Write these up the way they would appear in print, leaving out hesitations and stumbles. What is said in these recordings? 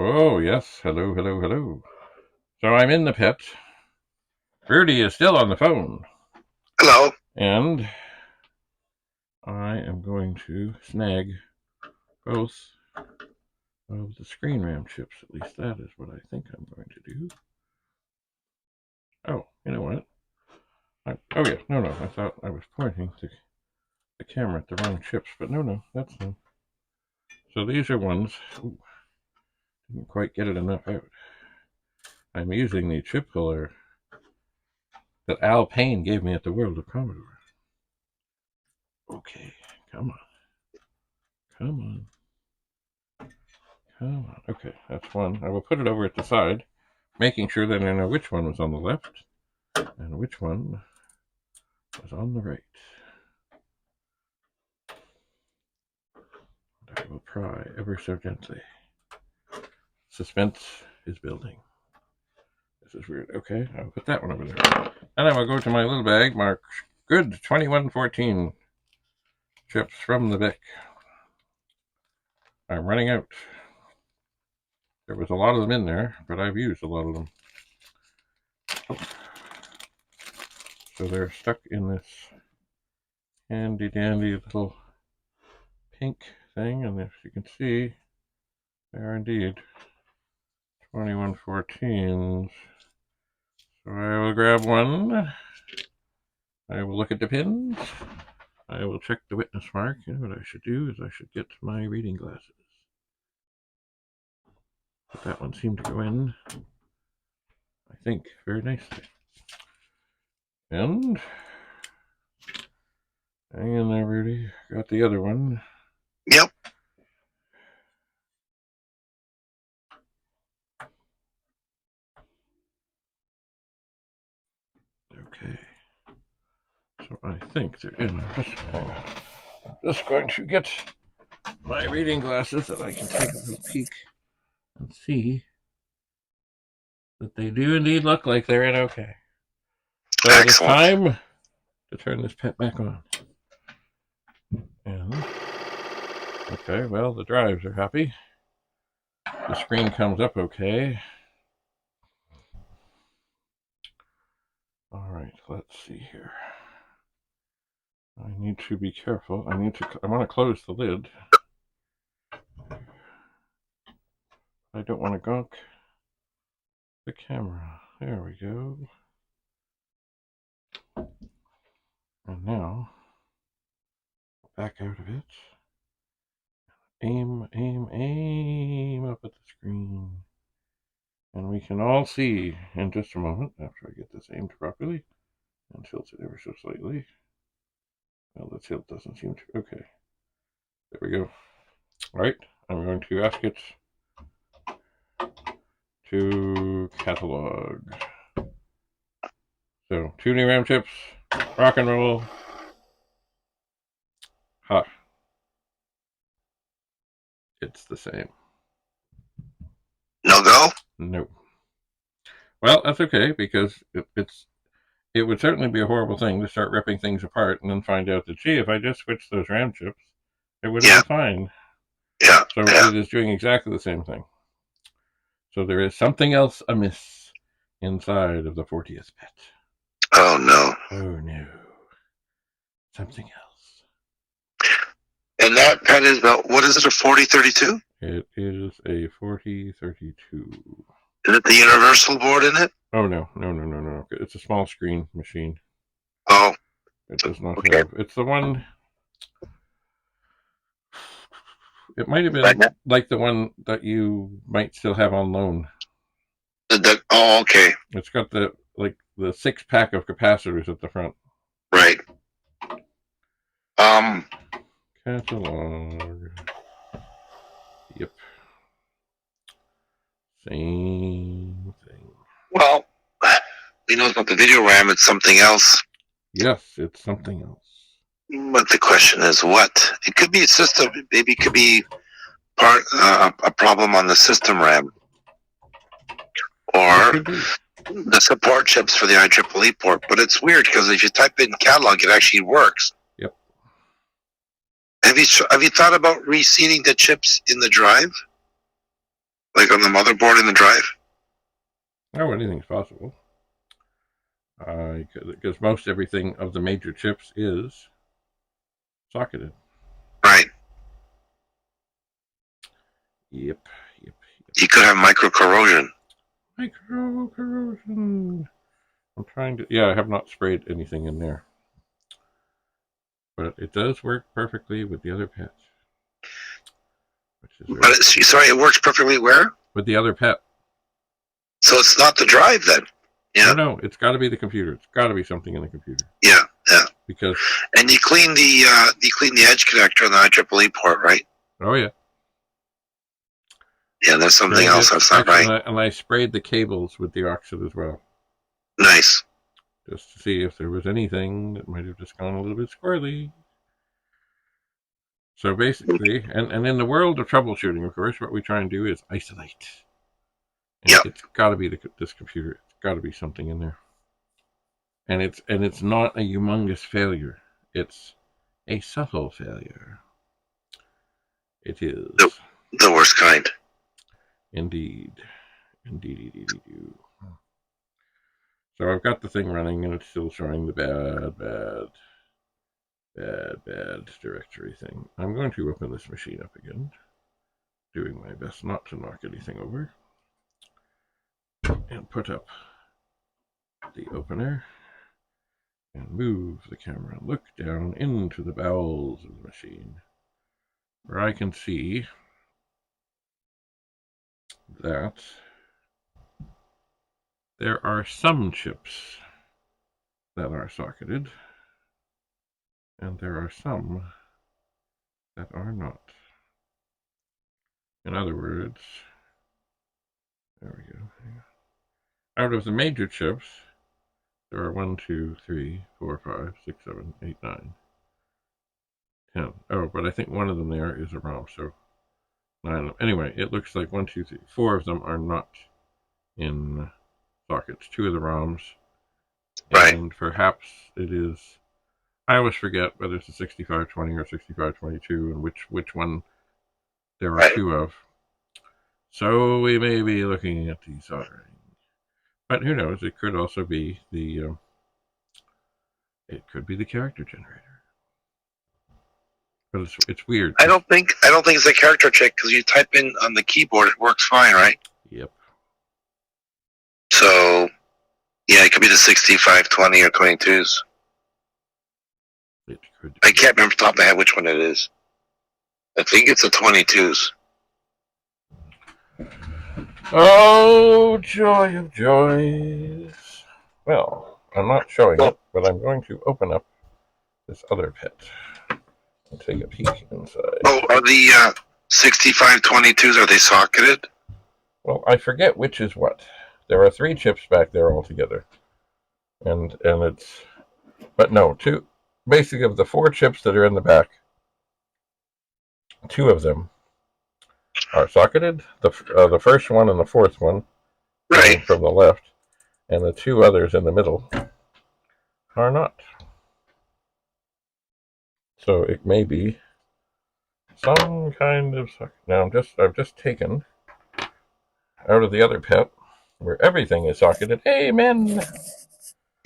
Oh, yes. Hello, hello, hello. So I'm in the pit. Rudy is still on the phone. Hello. And I am going to snag both of the screen RAM chips. At least that is what I think I'm going to do. Oh, you know what? Oh, yeah. No. I thought I was pointing to the camera at the wrong chips. But no. That's them. So these are ones. Ooh, didn't quite get it enough out. I'm using the chip puller that Al Payne gave me at the World of Commodore. Okay, come on. Okay, that's one. I will put it over at the side, making sure that I know which one was on the left and which one was on the right. And I will pry ever so gently. Suspense is building. This is weird. Okay, I'll put that one over there. And I will go to my little bag marked good 2114 chips from the VIC. I'm running out. There was a lot of them in there, but I've used a lot of them. So they're stuck in this handy dandy little pink thing, and as you can see, they are indeed 2114s. So I will grab one. I will look at the pins. I will check the witness mark. You know what I should do is I should get my reading glasses. But that one seemed to go in, I think, very nicely. And hang in there, Rudy. Got the other one. Yep. Okay. So I think they're in. Just going to get my reading glasses so I can take a little peek and see that they do indeed look like they're in okay. So it is Excellent. time to turn this pet back on. And okay, well, the drives are happy. The screen comes up okay. All right, let's see here. I need to be careful. I want to close the lid. I don't want to gunk the camera. There we go. And now, back out of it. Aim up at the screen. And we can all see in just a moment, after I get this aimed properly, and tilt it ever so slightly. Well, the tilt doesn't seem to. Okay. There we go. All right. I'm going to ask it to catalog. So, 2 new RAM chips, rock and roll. Ha. It's the same. No go? Nope. Well, that's okay, because it would certainly be a horrible thing to start ripping things apart and then find out that, gee, if I just switched those RAM chips, it would have Yeah. been fine. Yeah. So Yeah. it is doing exactly the same thing. So there is something else amiss inside of the 40th pet. Oh no. Oh no. Something else. And that pet is about, what is it, a 4032? It is a 4032. Is it the universal board in it? Oh no. It's a small screen machine. Oh. It does not Okay. have. It's the one. It might have been like the one that you might still have on loan. Oh, okay. It's got the 6-pack of capacitors at the front. Right. Catalog. Yep. Same thing. Well, we know it's not the video RAM, it's something else. Yes, it's something else. But the question is what? It could be a system, maybe it could be a problem on the system RAM. Or the support chips for the IEEE port. But it's weird because if you type in catalog, it actually works. Yep. Have you thought about reseating the chips in the drive? Like like on the motherboard in the drive? Oh, anything's possible. Because most everything of the major chips is socketed. Right. Yep. You could have micro corrosion. Micro corrosion. I'm trying to. Yeah, I have not sprayed anything in there, but it does work perfectly with the other pets. Sorry, it works perfectly where? With the other pet. So it's not the drive then. Yeah. No, it's got to be the computer. It's got to be something in the computer. Yeah. Because. And you clean the edge connector on the IEEE port, right? Oh yeah. Yeah, there's something else that's not right. And I sprayed the cables with the oxide as well. Nice. Just to see if there was anything that might have just gone a little bit squirrely. So basically, and in the world of troubleshooting, of course, what we try and do is isolate. And it's got to be this computer. It's got to be something in there. And it's not a humongous failure. It's a subtle failure. It is the worst kind. Indeed. So I've got the thing running, and it's still showing the bad directory thing. I'm going to open this machine up again, doing my best not to knock anything over, and put up the opener, and move the camera, look down into the bowels of the machine, where I can see that there are some chips that are socketed, and there are some that are not. In other words, there we go. Out of the major chips, there are 1, 2, 3, 4, 5, 6, 7, 8, 9, 10. Oh, but I think one of them there is a ROM, so 9 of them. Anyway, it looks like 1, 2, 3, 4 of them are not in sockets. 2 of the ROMs. Right. And perhaps it is. I always forget whether it's a 6520 or 6522 and which one there are 2 of. So we may be looking at de-soldering. But who knows? It could also be the character generator. But it's weird. I don't think it's a character check because you type in on the keyboard, it works fine, right? Yep. So yeah, it could be the 6520 or 22s. It could. I can't remember off the top of my head which one it is. I think it's the 22s. Oh, joy of joys. Well, I'm not showing it, but I'm going to open up this other pit and take a peek inside. Oh, are the 6522s, are they socketed? Well, I forget which is what. There are 3 chips back there altogether. And it's... But no, 2... Basically, of the 4 chips that are in the back, 2 of them are socketed. The first one and the 4th one, right, from the left, and the 2 others in the middle are not. So it may be some kind of socket. Now I've just taken out of the other pet where everything is socketed. Amen.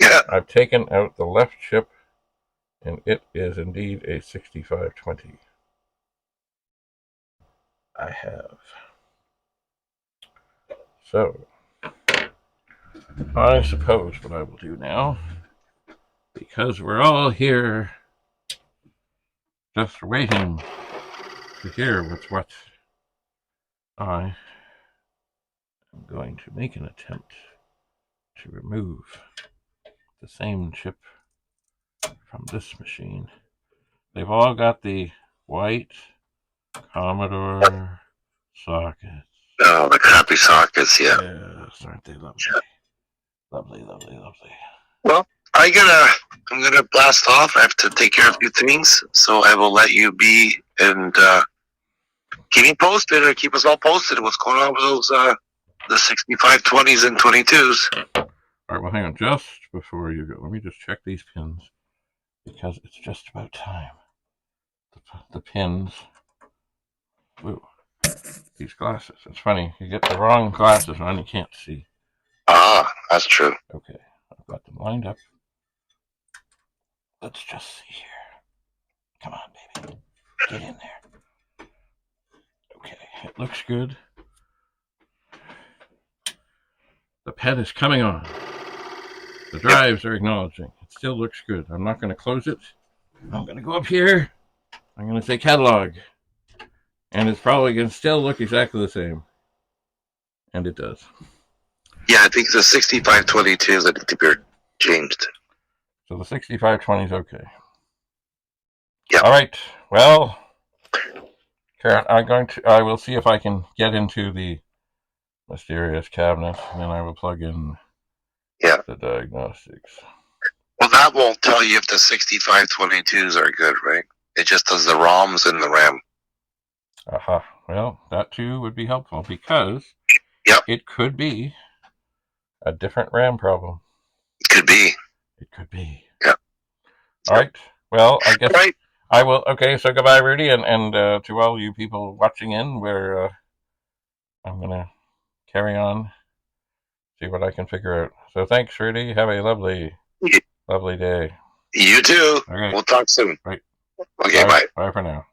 Yeah. I've taken out the left chip, and it is indeed a 6520. I have. So, I suppose what I will do now, because we're all here just waiting to hear what I am going to make an attempt to remove the same chip from this machine. They've all got the white Commodore sockets. Oh, the crappy sockets, yeah. Yes, aren't they lovely? Lovely. Well, I'm gonna blast off. I have to take care of a few things, so I will let you be and keep me posted or keep us all posted. What's going on with those the 6520s and 22s? All right, well, hang on. Just before you go, let me just check these pins because it's just about time. The pins. Ooh, these glasses. It's funny. You get the wrong glasses on, you can't see. Ah, that's true. Okay, I've got them lined up. Let's just see here. Come on, baby. Get in there. Okay, it looks good. The pen is coming on. The drives are acknowledging. It still looks good. I'm not going to close it. I'm going to go up here. I'm going to say catalog. And it's probably going to still look exactly the same. And it does. Yeah, I think the 6522s that need to be changed. So the 6520 is okay. Yeah. All right. Well, Karen, I will see if I can get into the mysterious cabinet, and then I will plug in the diagnostics. Well, that won't tell you if the 6522s are good, right? It just does the ROMs and the RAM. Aha. Well, that too would be helpful because it could be a different RAM problem. It could be. It could be. Yeah. All right. Well, I guess I will. Okay, so goodbye, Rudy, and to all you people watching in, where I'm going to carry on, see what I can figure out. So thanks, Rudy. Have a lovely day. You too. Okay. We'll talk soon. Right. Okay, bye. Bye for now.